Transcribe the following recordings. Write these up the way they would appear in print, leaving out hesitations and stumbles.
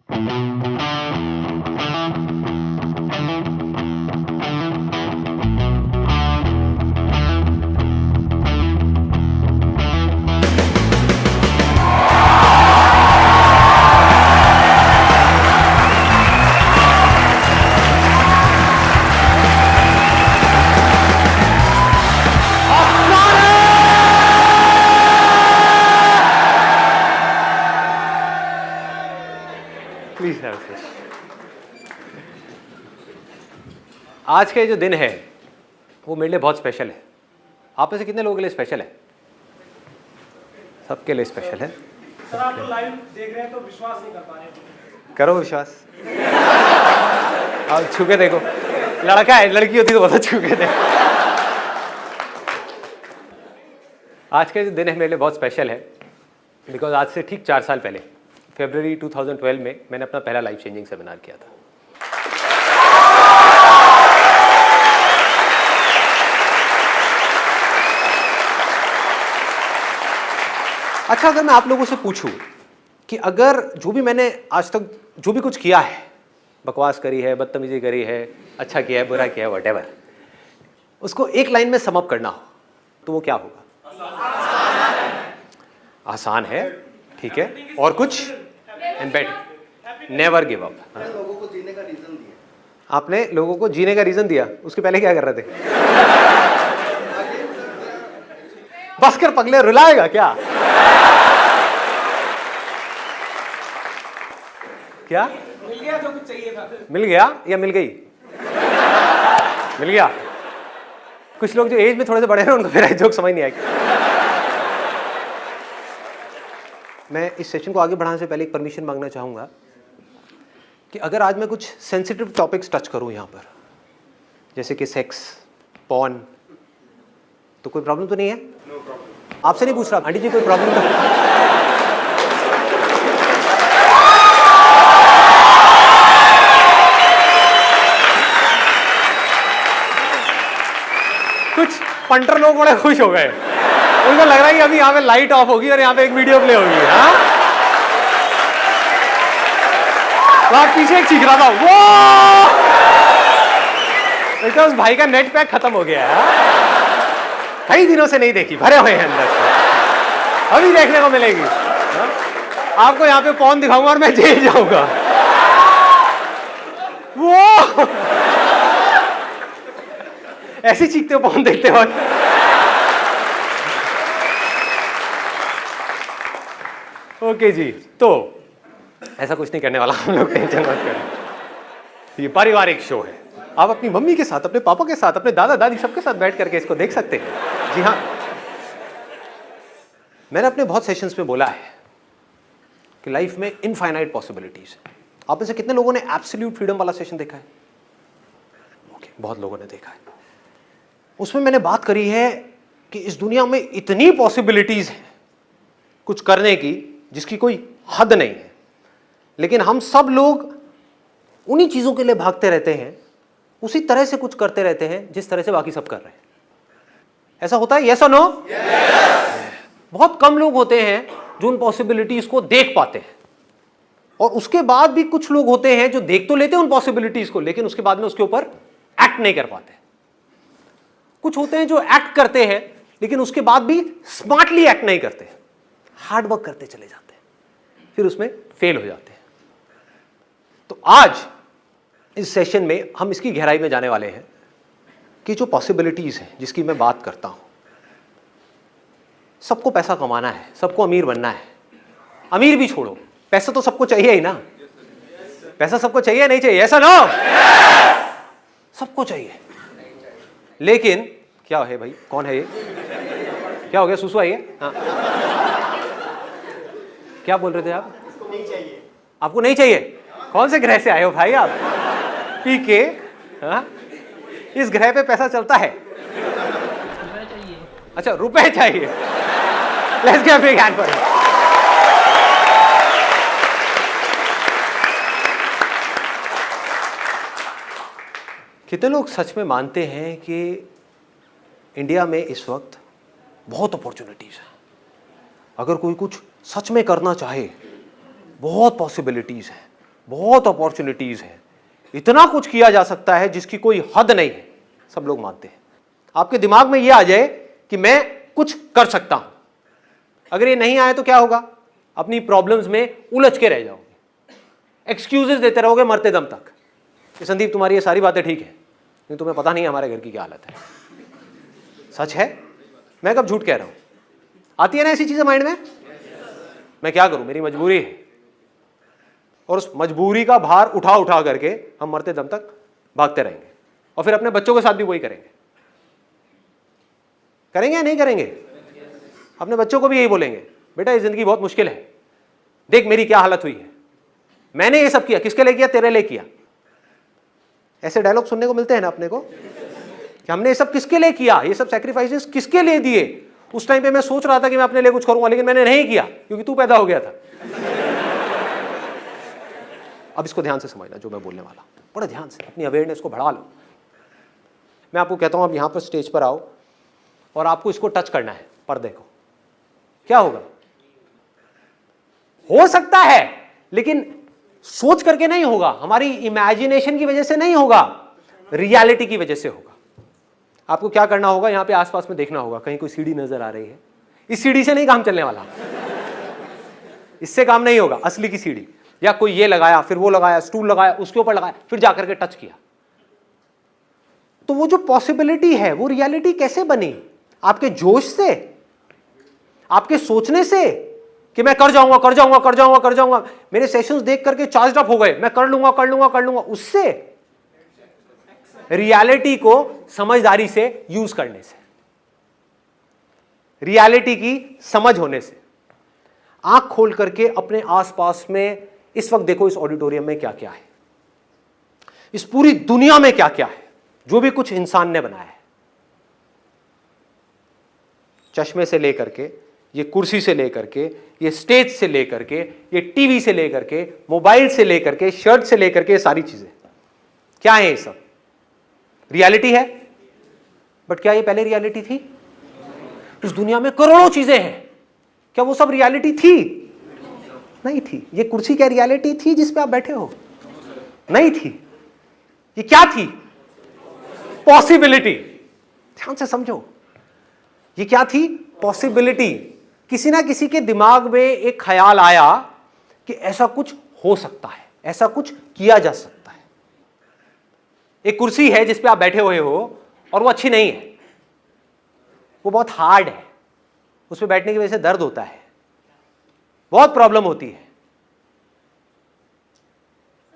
Please have this. आज का जो दिन है वो मेरे लिए बहुत स्पेशल है। आप में से कितने लोगों के लिए स्पेशल है? सबके लिए स्पेशल है। सर आप तो लाइव देख रहे हैं तो विश्वास नहीं कर पा रहे। करो विश्वास। अब छू के देखो, लड़का है, लड़की होती तो बहुत छू के देखो। आज का जो दिन है मेरे लिए बहुत स्पेशल है बिकॉज आज से ठीक 4 साल पहले फरवरी 2012 में मैंने अपना पहला लाइफ चेंजिंग सेमिनार किया था। अच्छा, अगर मैं आप लोगों से पूछूं कि अगर जो भी मैंने आज तक जो भी कुछ किया है, बकवास करी है, बदतमीजी करी है, अच्छा किया है, बुरा किया है, व्हाटएवर, उसको एक लाइन में सम अप करना हो तो वो क्या होगा? आसान है, ठीक है। और कुछ? And bet never give up. लोगों को जीने का रीजन दिया। आपने लोगों को जीने का रीजन दिया, उसके पहले क्या कर रहे थे? बस कर पगले, रुलाएगा क्या? क्या मिल गया जो कुछ चाहिए था? मिल गया या मिल गई? मिल गया। कुछ लोग जो एज में थोड़े से बड़े हैं उनको मेरा जोक समझ नहीं आएगा। मैं इस सेशन को आगे बढ़ाने से पहले एक परमिशन मांगना चाहूंगा कि अगर आज मैं कुछ सेंसिटिव टॉपिक्स टच करूं यहां पर, जैसे कि सेक्स, पॉर्न, तो कोई प्रॉब्लम तो नहीं है? No problem. आपसे नहीं पूछ रहा, आंटी जी कोई प्रॉब्लम तो? कुछ पंटर लोग बड़े खुश हो गए, उनको लग रहा है कि अभी यहाँ पे लाइट ऑफ होगी और यहाँ पे एक वीडियो प्ले होगी। हाँ, वहां पीछे एक चीख रहा था, वो उस भाई का नेट पैक खत्म हो गया है। कई दिनों से नहीं देखी, भरे हुए हैं अंदर से, अभी देखने को मिलेगी। हाँ? आपको यहाँ पे पॉर्न दिखाऊंगा और मैं जेल जाऊंगा। वो ऐसे चीखते हो पॉर्न देखते हो? ओके जी, तो ऐसा कुछ नहीं करने वाला हम लोग, टेंशन मत करें। ये पारिवारिक शो है, आप अपनी मम्मी के साथ, अपने पापा के साथ, अपने दादा दादी सबके साथ बैठ करके इसको देख सकते हैं। जी हाँ, मैंने अपने बहुत सेशंस में बोला है कि लाइफ में इनफाइनाइट पॉसिबिलिटीज है। आप में से कितने लोगों ने एब्सोल्यूट फ्रीडम वाला सेशन देखा है? ओके, बहुत लोगों ने देखा है। उसमें मैंने बात करी है कि इस दुनिया में इतनी पॉसिबिलिटीज हैं कुछ करने की जिसकी कोई हद नहीं है, लेकिन हम सब लोग उन्हीं चीजों के लिए भागते रहते हैं, उसी तरह से कुछ करते रहते हैं जिस तरह से बाकी सब कर रहे हैं। ऐसा होता है? यस और नो? बहुत कम लोग होते हैं जो उन पॉसिबिलिटीज को देख पाते हैं, और उसके बाद भी कुछ लोग होते हैं जो देख तो लेते हैं उन पॉसिबिलिटीज को, लेकिन उसके बाद में उसके ऊपर एक्ट नहीं कर पाते। कुछ होते हैं जो एक्ट करते हैं लेकिन उसके बाद भी स्मार्टली एक्ट नहीं करते, हार्ड वर्क करते चले जाते हैं, फिर उसमें फेल हो जाते हैं। तो आज इस सेशन में हम इसकी गहराई में जाने वाले हैं कि जो पॉसिबिलिटीज हैं जिसकी मैं बात करता हूं। सबको पैसा कमाना है, सबको अमीर बनना है। अमीर भी छोड़ो, पैसा तो सबको चाहिए ही ना। पैसा सबको चाहिए नहीं चाहिए? ऐसा ना, सबको चाहिए। लेकिन क्या है भाई, कौन है ये? क्या हो गया, सुसु आई है? हाँ, क्या बोल रहे थे आप? नहीं चाहिए। आपको नहीं चाहिए? कौन से ग्रह से आए हो भाई आप? पी के? हाँ, इस ग्रह पे पैसा चलता है? अच्छा, रुपए चाहिए। Let's give a big hand for him. कितने लोग सच में मानते हैं कि इंडिया में इस वक्त बहुत अपॉर्चुनिटीज है? अगर कोई कुछ सच में करना चाहे, बहुत पॉसिबिलिटीज हैं, बहुत अपॉर्चुनिटीज हैं, इतना कुछ किया जा सकता है जिसकी कोई हद नहीं है, सब लोग मानते हैं। आपके दिमाग में यह आ जाए कि मैं कुछ कर सकता हूं, अगर ये नहीं आए तो क्या होगा? अपनी प्रॉब्लम्स में उलझ के रह जाओगे, एक्सक्यूजेस देते रहोगे मरते दम तक कि संदीप तुम्हारी ये सारी बातें ठीक है, लेकिन तुम्हें पता नहीं है हमारे घर की क्या हालत है। सच है, मैं कब झूठ कह रहा हूं? आती है ना ऐसी चीजें माइंड में? मैं क्या करूं, मेरी मजबूरी है, और उस मजबूरी का भार उठा उठा करके हम मरते दम तक भागते रहेंगे, और फिर अपने बच्चों के साथ भी वही करेंगे। करेंगे या नहीं करेंगे? अपने बच्चों को भी यही बोलेंगे, बेटा ये जिंदगी बहुत मुश्किल है, देख मेरी क्या हालत हुई है, मैंने ये सब किया, किसके लिए किया? तेरे लिए किया। ऐसे डायलॉग सुनने को मिलते हैं ना अपने को कि हमने ये सब किसके लिए किया, ये सब सैक्रिफाइसेस किसके लिए दिए। उस टाइम पे मैं सोच रहा था कि मैं अपने लिए कुछ करूंगा, लेकिन मैंने नहीं किया क्योंकि तू पैदा हो गया था। अब इसको ध्यान से समझना जो मैं बोलने वाला, बड़ा ध्यान से अपनी अवेयरनेस को बढ़ा लो। मैं आपको कहता हूं, अब यहां पर स्टेज पर आओ और आपको इसको टच करना है, पर्दे को। क्या होगा? हो सकता है, लेकिन सोच करके नहीं होगा, हमारी इमेजिनेशन की वजह से नहीं होगा, रियलिटी की वजह से होगा। आपको क्या करना होगा? यहां पे आसपास में देखना होगा, कहीं कोई सीढ़ी नजर आ रही है। इस सीढ़ी से नहीं काम चलने वाला, इससे काम नहीं होगा। असली की सीढ़ी, या कोई ये लगाया, फिर वो लगाया, स्टूल लगाया, उसके ऊपर लगाया, फिर जाकर के टच किया, तो वो जो पॉसिबिलिटी है वो रियलिटी कैसे बनी? आपके जोश से, आपके सोचने से कि मैं कर जाऊंगा कर जाऊंगा कर जाऊंगा कर जाऊंगा, मेरे सेशंस देख करके चार्ज अप हो गए, मैं कर लूंगा कर लूंगा कर लूंगा, उससे? रियलिटी को समझदारी से यूज करने से, रियलिटी की समझ होने से। आंख खोल करके अपने आसपास में इस वक्त देखो, इस ऑडिटोरियम में क्या क्या है, इस पूरी दुनिया में क्या क्या है, जो भी कुछ इंसान ने बनाया है, चश्मे से लेकर के, ये कुर्सी से लेकर के, ये स्टेज से लेकर के, ये टीवी से लेकर के, मोबाइल से लेकर के, शर्ट से लेकर के, सारी चीजें क्या है? ये सब रियलिटी है। बट क्या ये पहले रियलिटी थी? इस दुनिया में करोड़ों चीजें हैं, क्या वो सब रियलिटी थी? नहीं थी। ये कुर्सी क्या रियलिटी थी जिस पे आप बैठे हो? नहीं थी। ये क्या थी? पॉसिबिलिटी। ध्यान से समझो, ये क्या थी? पॉसिबिलिटी। किसी ना किसी के दिमाग में एक ख्याल आया कि ऐसा कुछ हो सकता है, ऐसा कुछ किया जा सकता है। एक कुर्सी है जिस पे आप बैठे हुए हो और वो अच्छी नहीं है, वो बहुत हार्ड है, उस पे बैठने की वजह से दर्द होता है, बहुत प्रॉब्लम होती है,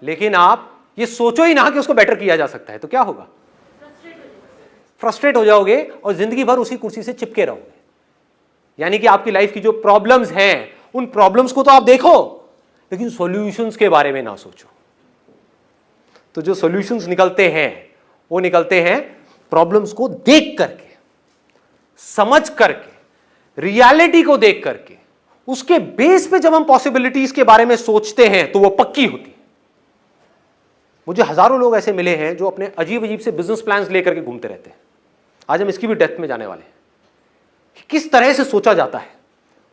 लेकिन आप ये सोचो ही ना कि उसको बेटर किया जा सकता है, तो क्या होगा? फ्रस्ट्रेट हो जाओगे और जिंदगी भर उसी कुर्सी से चिपके रहोगे। यानी कि आपकी लाइफ की जो प्रॉब्लम्स हैं, उन प्रॉब्लम्स को तो आप देखो, लेकिन सॉल्यूशंस के बारे में ना सोचो। तो जो सॉल्यूशंस निकलते हैं वो निकलते हैं प्रॉब्लम्स को देख करके, समझ करके, रियलिटी को देख करके। उसके बेस पे जब हम पॉसिबिलिटीज के बारे में सोचते हैं तो वो पक्की होती है। मुझे हजारों लोग ऐसे मिले हैं जो अपने अजीब अजीब से बिजनेस प्लान्स लेकर के घूमते रहते हैं। आज हम इसकी भी डेप्थ में जाने वाले हैं कि किस तरह से सोचा जाता है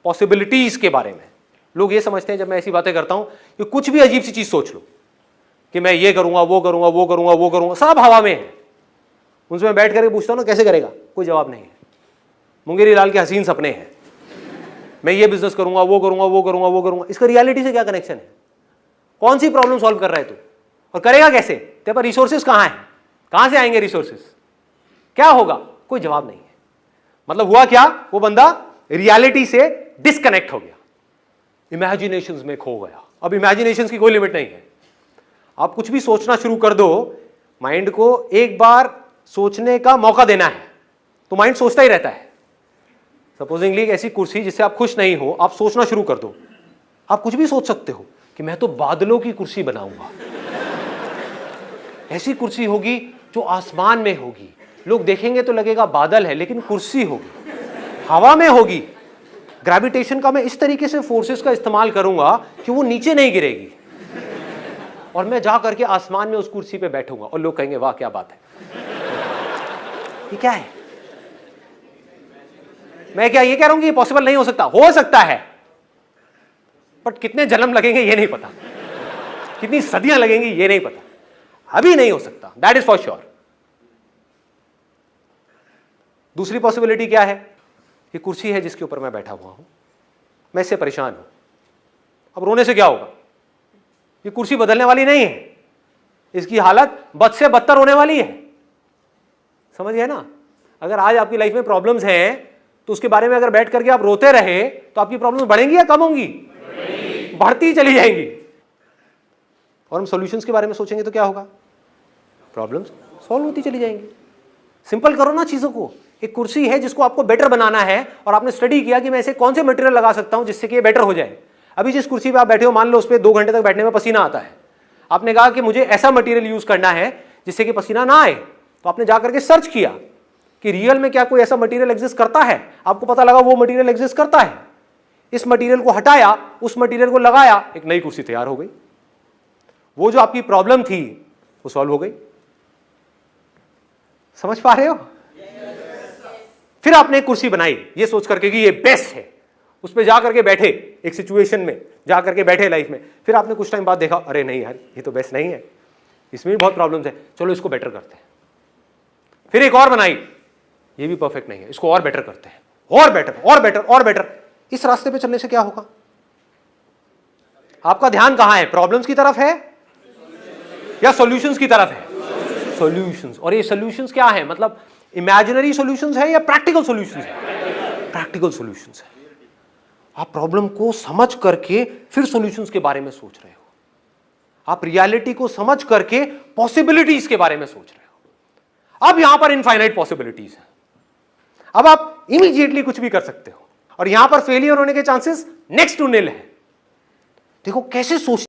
पॉसिबिलिटीज के बारे में। लोग ये समझते हैं जब मैं ऐसी बातें करता हूं कि कुछ भी अजीब सी चीज सोच लो कि मैं ये करूंगा वो करूंगा वो करूंगा वो करूंगा, सब हवा में है। उनसे मैं बैठ करके पूछता हूं ना कैसे करेगा, कोई जवाब नहीं है। मुंगेरी लाल के हसीन सपने हैं, मैं ये बिजनेस करूंगा वो करूंगा वो करूंगा वो करूंगा। इसका रियलिटी से क्या कनेक्शन है? कौन सी प्रॉब्लम सॉल्व कर रहा है तू, और करेगा कैसे? तेरे पास रिसोर्सेज कहां है, कहां से आएंगे रिसोर्सेज, क्या होगा? कोई जवाब नहीं है। मतलब हुआ क्या? वो बंदा रियलिटी से डिस्कनेक्ट हो गया, इमेजिनेशंस में खो गया। अब इमेजिनेशंस की कोई लिमिट नहीं है। आप कुछ भी सोचना शुरू कर दो, माइंड को एक बार सोचने का मौका देना है तो माइंड सोचता ही रहता है। सपोजिंगली एक ऐसी कुर्सी जिससे आप खुश नहीं हो, आप सोचना शुरू कर दो, आप कुछ भी सोच सकते हो कि मैं तो बादलों की कुर्सी बनाऊंगा, ऐसी कुर्सी होगी जो आसमान में होगी, लोग देखेंगे तो लगेगा बादल है लेकिन कुर्सी होगी, हवा में होगी, ग्रेविटेशन का मैं इस तरीके से फोर्सेस का इस्तेमाल करूंगा कि वो नीचे नहीं गिरेगी, और मैं जा करके आसमान में उस कुर्सी पे बैठूंगा और लोग कहेंगे वाह क्या बात है। ये क्या है? मैं क्या ये कह रहा हूं कि ये पॉसिबल नहीं हो सकता है, बट कितने जन्म लगेंगे ये नहीं पता। कितनी सदियां लगेंगी ये नहीं पता, अभी नहीं हो सकता, दैट इज फॉर श्योर। दूसरी पॉसिबिलिटी क्या है? ये कुर्सी है जिसके ऊपर मैं बैठा हुआ हूं, मैं इससे परेशान हूं, अब रोने से क्या होगा? ये कुर्सी बदलने वाली नहीं है, इसकी हालत बद से बदतर होने वाली है। समझ गए ना? अगर आज आपकी लाइफ में प्रॉब्लम्स हैं तो उसके बारे में अगर बैठ करके आप रोते रहे तो आपकी प्रॉब्लम्स बढ़ेंगी या कम होंगी? बढ़ती चली जाएंगी। और हम सॉल्यूशंस के बारे में सोचेंगे तो क्या होगा? प्रॉब्लम्स सॉल्व होती चली जाएंगी। सिंपल करो ना चीजों को। एक कुर्सी है जिसको आपको बेटर बनाना है और आपने स्टडी किया कि मैं ऐसे कौन से मटेरियल लगा सकता हूं जिससे कि ये बेटर हो जाए। अभी जिस कुर्सी पे आप बैठे हो, मान लो उस पर 2 घंटे तक बैठने में पसीना आता है, आपने कहा कि मुझे ऐसा मटेरियल यूज करना है जिससे कि पसीना ना आए, तो आपने जाकर के सर्च किया कि रियल में क्या कोई ऐसा मटेरियल एग्जिस्ट करता है, आपको पता लगा वो मटेरियल एग्जिस्ट करता है, इस मटेरियल को हटाया, उस मटेरियल को लगाया, एक नई कुर्सी तैयार हो गई। वो जो आपकी प्रॉब्लम थी वो सॉल्व हो गई। समझ पा रहे हो? फिर आपने एक कुर्सी बनाई ये सोच करके कि ये बेस्ट है, उस पर जाकर के बैठे, एक सिचुएशन में जाकर के बैठे लाइफ में, फिर आपने कुछ टाइम बाद देखा अरे नहीं यार ये तो बेस्ट नहीं है, इसमें भी बहुत प्रॉब्लम्स है, चलो इसको बेटर करते हैं। फिर एक और बनाई, ये भी परफेक्ट नहीं है, इसको और बेटर करते हैं, और बेटर और बेटर और बेटर। इस रास्ते पे चलने से क्या होगा? आपका ध्यान कहां है? प्रॉब्लम्स की तरफ है या सॉल्यूशंस की तरफ है? सॉल्यूशंस। और ये सॉल्यूशंस क्या है? मतलब इमेजिनरी सॉल्यूशंस है या प्रैक्टिकल सॉल्यूशंस है? प्रैक्टिकल सॉल्यूशंस है। आप प्रॉब्लम को समझ करके फिर सॉल्यूशंस के बारे में सोच रहे हो, आप रियलिटी को समझ करके पॉसिबिलिटीज के बारे में सोच रहे हो। अब यहां पर इनफाइनाइट पॉसिबिलिटीज है, अब आप इमीडिएटली कुछ भी कर सकते हो और यहां पर फेलियर होने के चांसेस नेक्स्ट टू निल है। देखो कैसे सोच